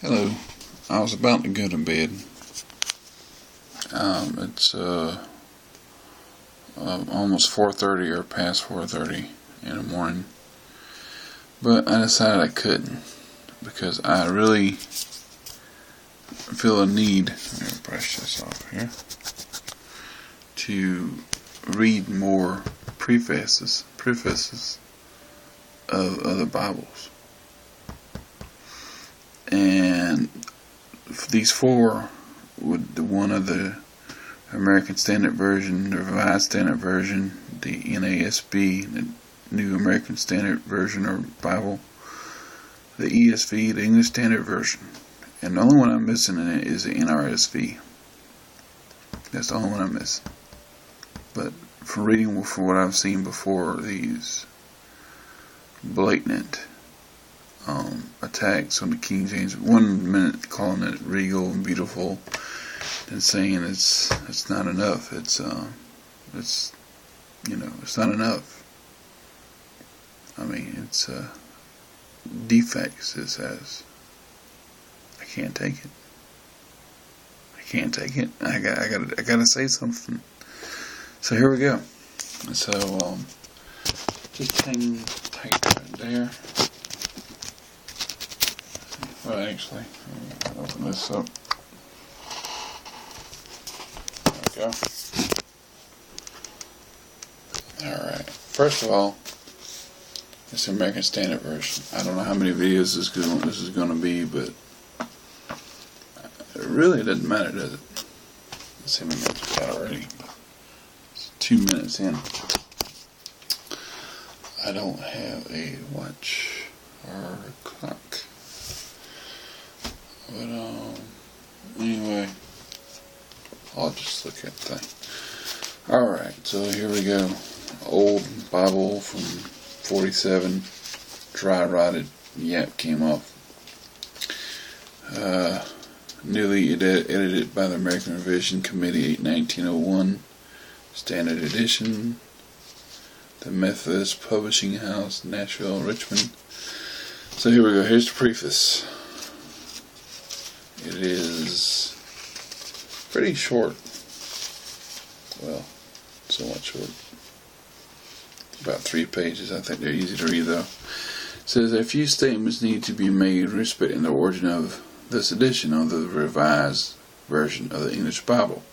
Hello. I was about to go to bed. It's almost 4:30 or past 4:30 in the morning, but I decided I couldn't because I really feel a need. Let me brush this off here to read more prefaces of other Bibles, and these four, with the one of the American Standard Version, the Revised Standard Version, the NASB, the New American Standard Version or Bible, the ESV, the English Standard Version, and the only one I'm missing in it is the NRSV. That's the only one I'm missing. But from reading from what I've seen before, these blatant attacks on the King James, 1 minute calling it regal and beautiful, and saying it's not enough. It's not enough. I mean, it's defects. It says. I can't take it. I gotta say something. So here we go. So just hang tight right there. Well, actually, I'll open this up. There we go. Alright. First of all, it's the American Standard Version. I don't know how many videos this is going to be, but it really doesn't matter, does it? Let's see how many minutes we got already. It's 2 minutes in. I don't have a watch or a clock. But, anyway, I'll just look at the thing. Alright, so here we go. Old Bible from 47, dry rotted, yap came off. Newly edited by the American Revision Committee, 1901, Standard Edition, the Methodist Publishing House, Nashville, Richmond. So here we go. Here's the preface. It is pretty short. Well, somewhat short. About 3 pages. I think they're easy to read, though. It says, a few statements need to be made respecting the origin of this edition of the Revised Version of the English Bible.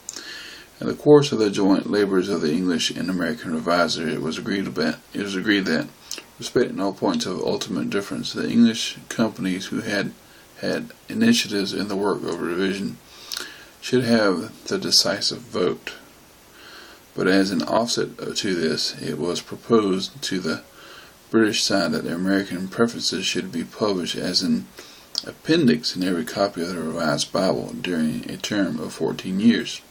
In the course of the joint labors of the English and American reviser, it was agreed that, respecting all points of ultimate difference, the English companies who had initiatives in the work of revision should have the decisive vote. But as an offset to this, it was proposed to the British side that the American prefaces should be published as an appendix in every copy of the Revised Bible during a term of 14 years.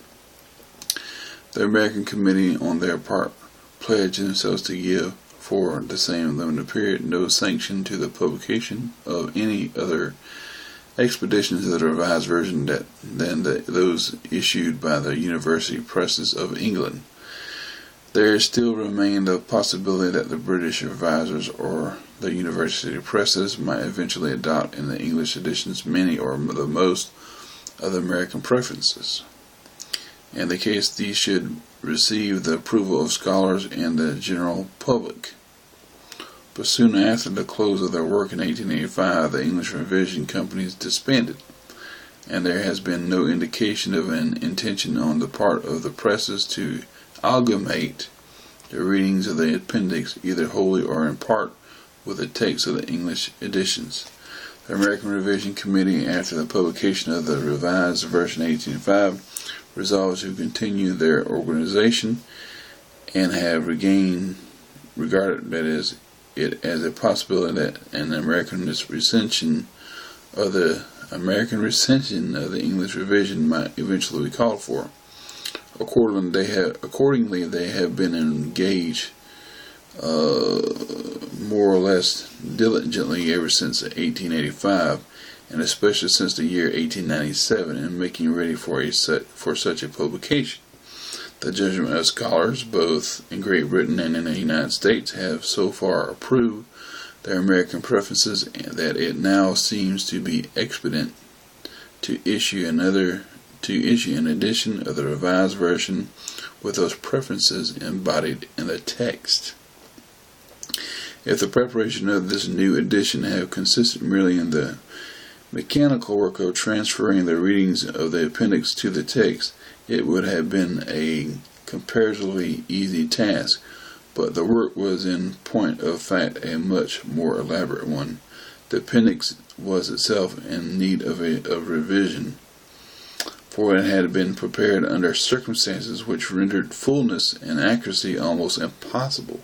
The American Committee, on their part, pledged themselves to give, for the same limited period, no sanction to the publication of any other expeditions of the Revised Version than those issued by the University Presses of England. There still remained the possibility that the British revisers or the University Presses might eventually adopt in the English editions many or the most of the American prefaces. In the case, these should receive the approval of scholars and the general public. But soon after the close of their work in 1885, the English Revision Companies disbanded, and there has been no indication of an intention on the part of the presses to amalgamate the readings of the appendix, either wholly or in part, with the text of the English editions. The American Revision Committee, after the publication of the Revised Version 1805, resolved to continue their organization and have regarded it as a possibility that an American recension of the English revision might eventually be called for. Accordingly, they have been engaged more or less diligently ever since 1885, and especially since the year 1897, in making ready for such a publication. The judgment of scholars, both in Great Britain and in the United States, have so far approved their American prefaces that it now seems to be expedient to issue an edition of the revised version with those preferences embodied in the text. If the preparation of this new edition had consisted merely in the mechanical work of transferring the readings of the appendix to the text, it would have been a comparatively easy task, but the work was in point of fact a much more elaborate one. The appendix was itself in need of revision, for it had been prepared under circumstances which rendered fullness and accuracy almost impossible.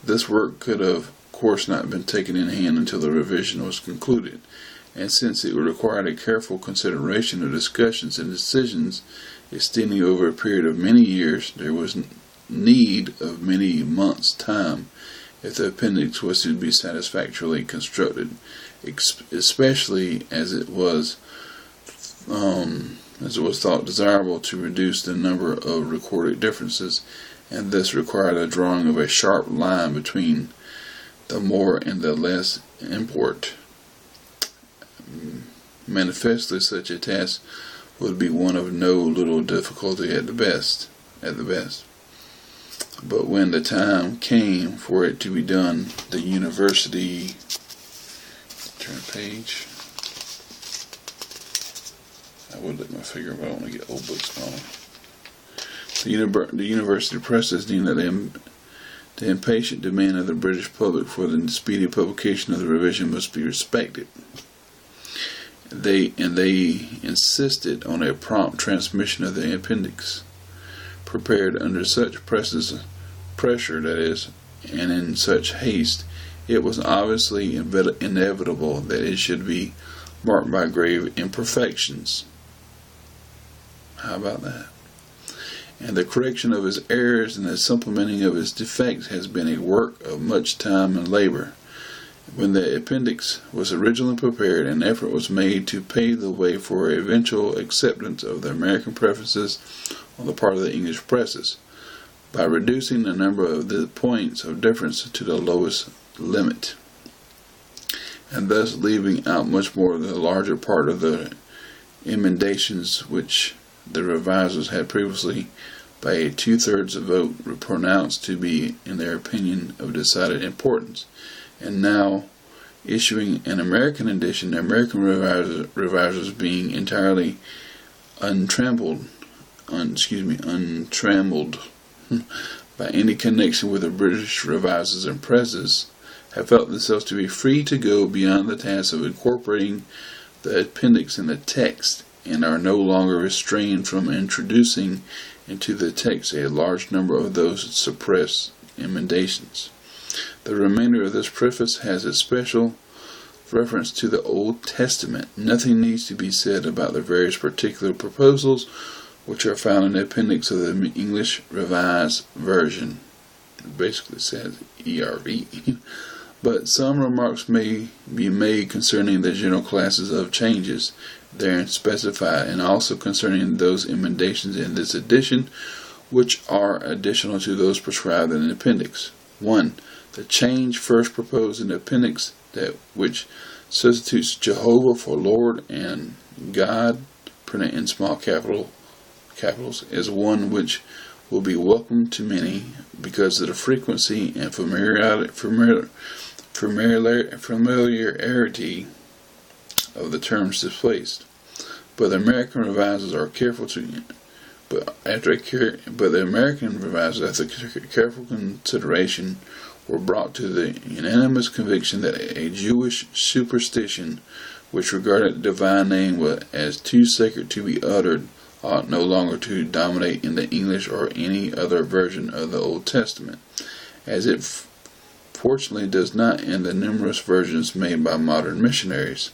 This work could of course not been taken in hand until the revision was concluded, and since it required a careful consideration of discussions and decisions extending over a period of many years, there was need of many months' time if the appendix was to be satisfactorily constructed, especially as it was thought desirable to reduce the number of recorded differences, and this required a drawing of a sharp line between the more and the less import. Manifestly, such a task would be one of no little difficulty at the best. But when the time came for it to be done, the university, turn a page. I would let my finger, but I want to get old books on. The university presses deemed that the impatient demand of the British public for the speedy publication of the revision must be respected. They insisted on a prompt transmission of the appendix, prepared under such pressure, that is, and in such haste. It was obviously inevitable that it should be marked by grave imperfections. How about that? And the correction of his errors and the supplementing of his defects has been a work of much time and labor. When the appendix was originally prepared, an effort was made to pave the way for eventual acceptance of the American prefaces on the part of the English presses, by reducing the number of the points of difference to the lowest limit, and thus leaving out much more of the larger part of the emendations which the revisers had previously, by a 2/3 vote, pronounced to be, in their opinion, of decided importance, and now issuing an American edition, the American revisers being entirely untrammeled by any connection with the British revisers and presses, have felt themselves to be free to go beyond the task of incorporating the appendix in the text, and are no longer restrained from introducing into the text a large number of those suppressed emendations. The remainder of this preface has a special reference to the Old Testament. Nothing needs to be said about the various particular proposals which are found in the appendix of the English Revised Version. It basically says ERV. But some remarks may be made concerning the general classes of changes therein specified, and also concerning those emendations in this edition which are additional to those prescribed in the appendix. 1. The change first proposed in the appendix, that which substitutes Jehovah for Lord and God, printed in small capitals, is one which will be welcome to many, because of the frequency and familiarity of the terms displaced. But the American revisers are careful to, after careful consideration, were brought to the unanimous conviction that a Jewish superstition which regarded the divine name as too sacred to be uttered ought no longer to dominate in the English or any other version of the Old Testament, as it fortunately does not in the numerous versions made by modern missionaries.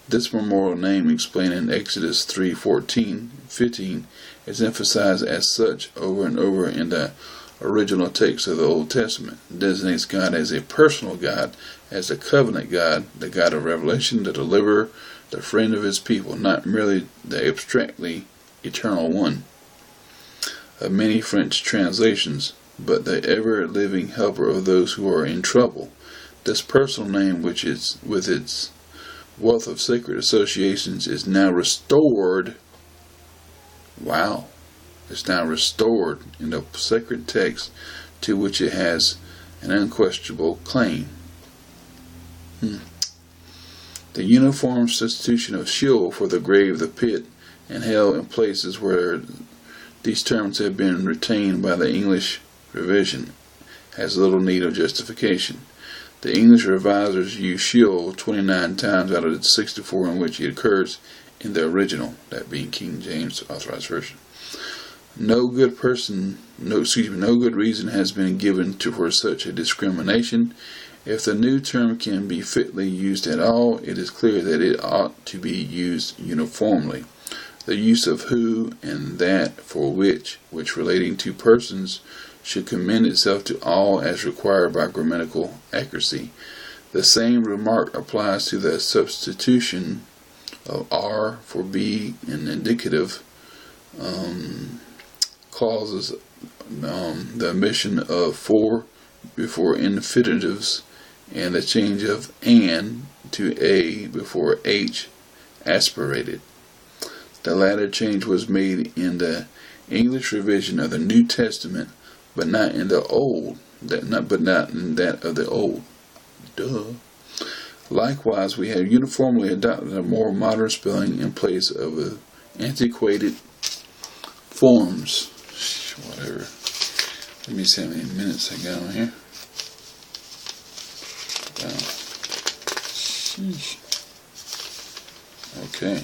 This memorial name, explained in Exodus 3:14-15, is emphasized as such over and over in the original text of the Old Testament. It designates God as a personal God, as a covenant God, the God of revelation, the deliverer, the friend of his people, not merely the abstractly eternal one of many French translations, but the ever-living helper of those who are in trouble. This personal name, which is with wealth of sacred associations is now restored. Wow. It's now restored in the sacred text to which it has an unquestionable claim. The uniform substitution of Sheol for the grave, the pit, and hell in places where these terms have been retained by the English revision has little need of justification. The English revisers use Sheol 29 times out of the 64 in which it occurs in the original, that being King James Authorized Version. No good reason has been given for such a discrimination. If the new term can be fitly used at all, it is clear that it ought to be used uniformly. The use of who and that for which relating to persons, should commend itself to all as required by grammatical accuracy. The same remark applies to the substitution of R for B in indicative clauses, the omission of for before infinitives, and the change of an to a before h aspirated. The latter change was made in the English revision of the New Testament, but not in the Old, but not in that of the Old. Duh. Likewise, we have uniformly adopted a more modern spelling in place of the antiquated forms. Whatever. Let me see how many minutes I got on here. Okay.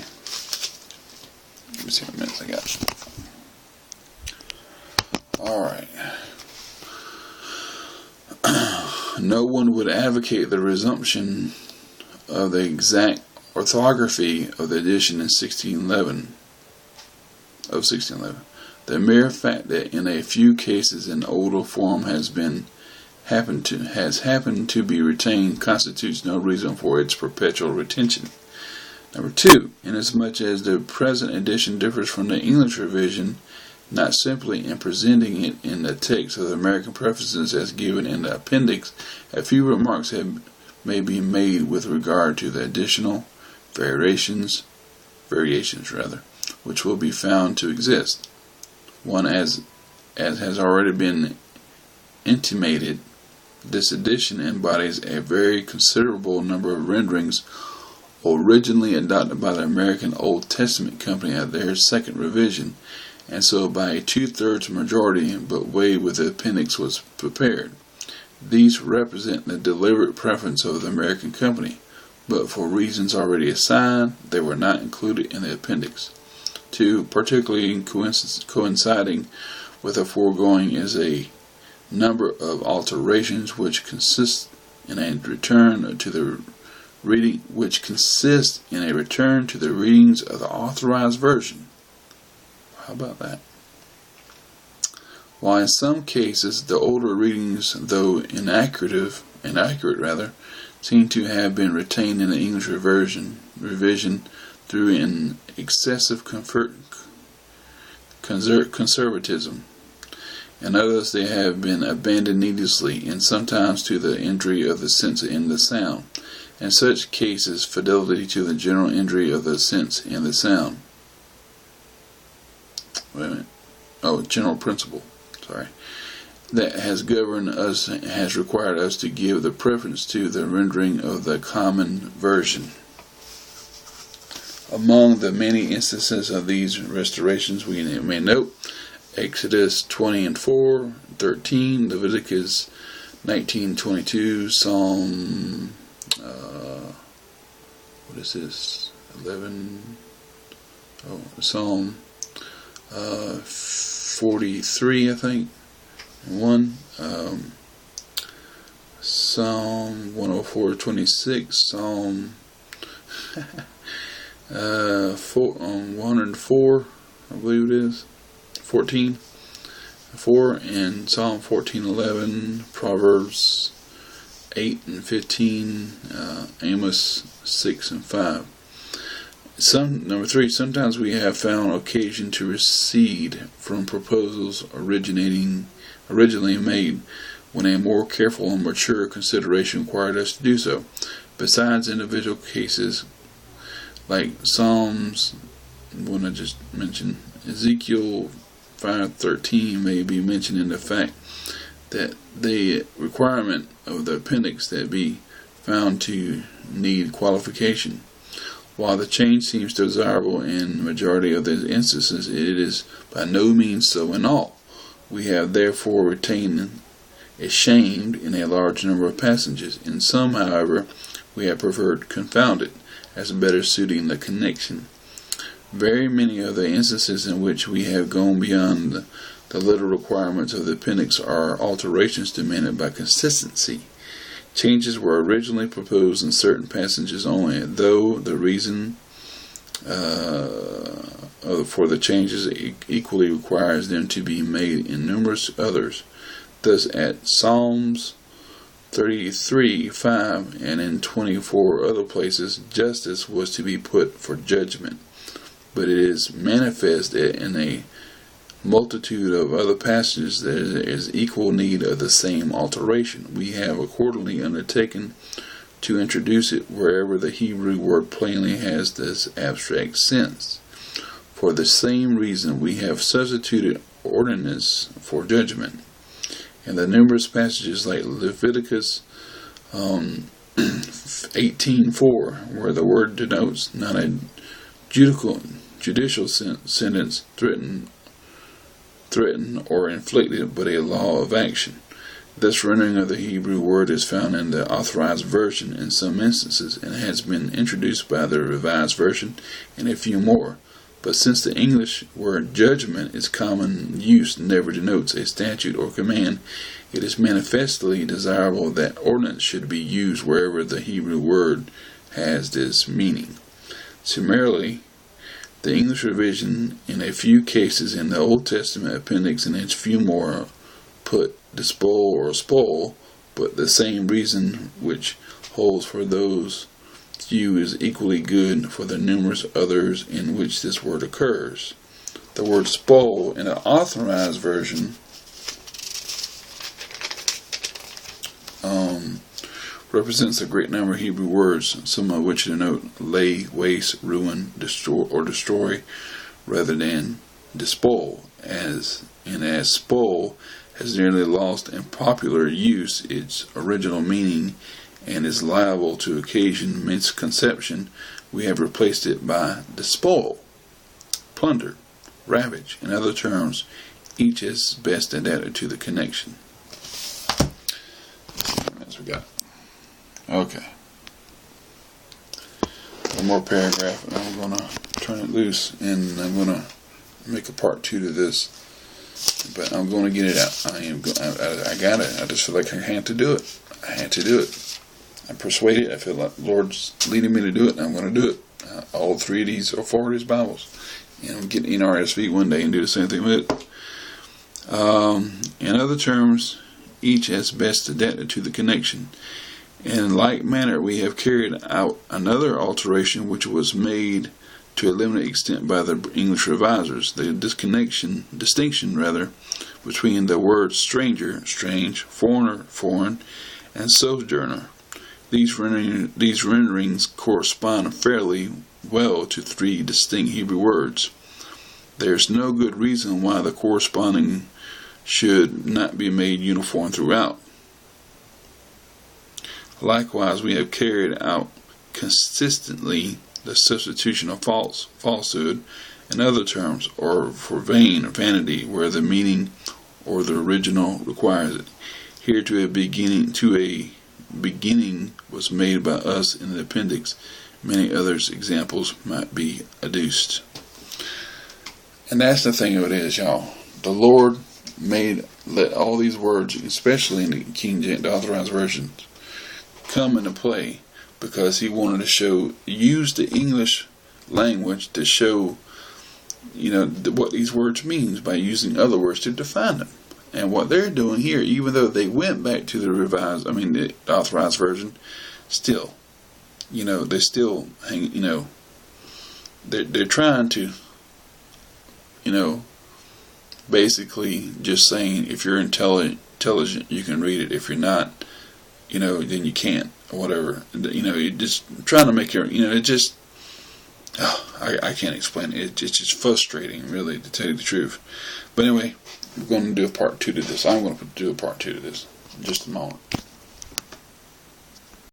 Let me see how many minutes I got. Alright. No one would advocate the resumption of the exact orthography of the edition in 1611. The mere fact that in a few cases an older form has happened to be retained constitutes no reason for its perpetual retention. Number 2, inasmuch as the present edition differs from the English revision, not simply in presenting it in the text of the American prefaces as given in the appendix, a few remarks may be made with regard to the additional variations which will be found to exist. One, as has already been intimated, this edition embodies a very considerable number of renderings originally adopted by the American Old Testament Company at their second revision, and so by a 2/3 majority, but weighed with the appendix was prepared. These represent the deliberate preference of the American Company, but for reasons already assigned, they were not included in the appendix. 2, particularly coinciding with the foregoing, is a number of alterations which consist in a return to the readings of the Authorized Version. How about that? While in some cases the older readings, though inaccurate, seem to have been retained in the English revision through an excessive conservatism. In others they have been abandoned needlessly, and sometimes to the injury of the sense in the sound. In such cases, fidelity to the general injury of the sense in the sound. General principle. That has governed us, has required us to give the preference to the rendering of the common version. Among the many instances of these restorations, we may note Exodus 20:4, 13, Leviticus 19:22, Psalm 43, I think, and 1, Psalm 104:26, Psalm 104, I believe it is, 14:4, and Psalm 14:11, Proverbs 8 and 15, Amos 6 and 5. Number 3, sometimes we have found occasion to recede from proposals originally made when a more careful and mature consideration required us to do so. Besides individual cases, like Psalms, when I just mentioned, Ezekiel 5:13 may be mentioning the fact that the requirement of the appendix that be found to need qualification. While the change seems desirable in the majority of the instances, it is by no means so in all. We have therefore retained ashamed in a large number of passages. In some, however, we have preferred confounded, as better suiting the connection. Very many of the instances in which we have gone beyond the literal requirements of the appendix are alterations demanded by consistency. Changes were originally proposed in certain passages only, though the reason for the changes equally requires them to be made in numerous others. Thus, at Psalms 33:5 and in 24 other places, justice was to be put for judgment. But it is manifest that in a multitude of other passages there is equal need of the same alteration. We have accordingly undertaken to introduce it wherever the Hebrew word plainly has this abstract sense. For the same reason we have substituted ordinance for judgment. In the numerous passages like Leviticus 18:4, where the word denotes not a judicial sentence threatened or inflicted, but a law of action. This rendering of the Hebrew word is found in the Authorized Version in some instances, and has been introduced by the Revised Version in a few more. But since the English word judgment is common use never denotes a statute or command, it is manifestly desirable that ordinance should be used wherever the Hebrew word has this meaning. Similarly, the English revision in a few cases in the Old Testament appendix and in a few more put despoil or spoil, but the same reason which holds for those few is equally good for the numerous others in which this word occurs. The word spoil in an Authorized Version represents a great number of Hebrew words, some of which denote lay waste, ruin, destroy, rather than despoil, as spoil has nearly lost in popular use its original meaning and is liable to occasion misconception. We have replaced it by despoil, plunder, ravage, and other terms, each is best adapted to the connection. As we got. Okay. One more paragraph, and I'm going to turn it loose, and I'm going to make a part 2 to this. But I'm going to get it out. I got it. I just feel like I had to do it. I had to do it. I'm persuaded. I feel like the Lord's leading me to do it, and I'm going to do it. All 3 of these or 4 of these Bibles. And I'm getting NRSV one day and do the same thing with it. In other terms, each as best adapted to the connection. In like manner, we have carried out another alteration which was made to a limited extent by the English revisers. The distinction between the words stranger, strange, foreigner, foreign, and sojourner. These renderings correspond fairly well to 3 distinct Hebrew words. There is no good reason why the corresponding should not be made uniform throughout. Likewise, we have carried out consistently the substitution of falsehood, and other terms, or for vain or vanity, where the meaning or the original requires it. Here to a beginning was made by us in the appendix. Many others examples might be adduced. And that's the thing of it is, y'all. The Lord let all these words, especially in the King James, the Authorized Version, come into play because He wanted to use the English language to show, what these words means by using other words to define them. And what they're doing here, even though they went back to the Authorized Version, still, they still hang, they're trying to, basically just saying if you're intelligent, you can read it. If you're not, then you can't, or whatever. You're just trying to make it just I can't explain it. It's just frustrating, really, to tell you the truth. But anyway, we're going to do a part 2 to this. I'm going to do a part 2 to this in just a moment.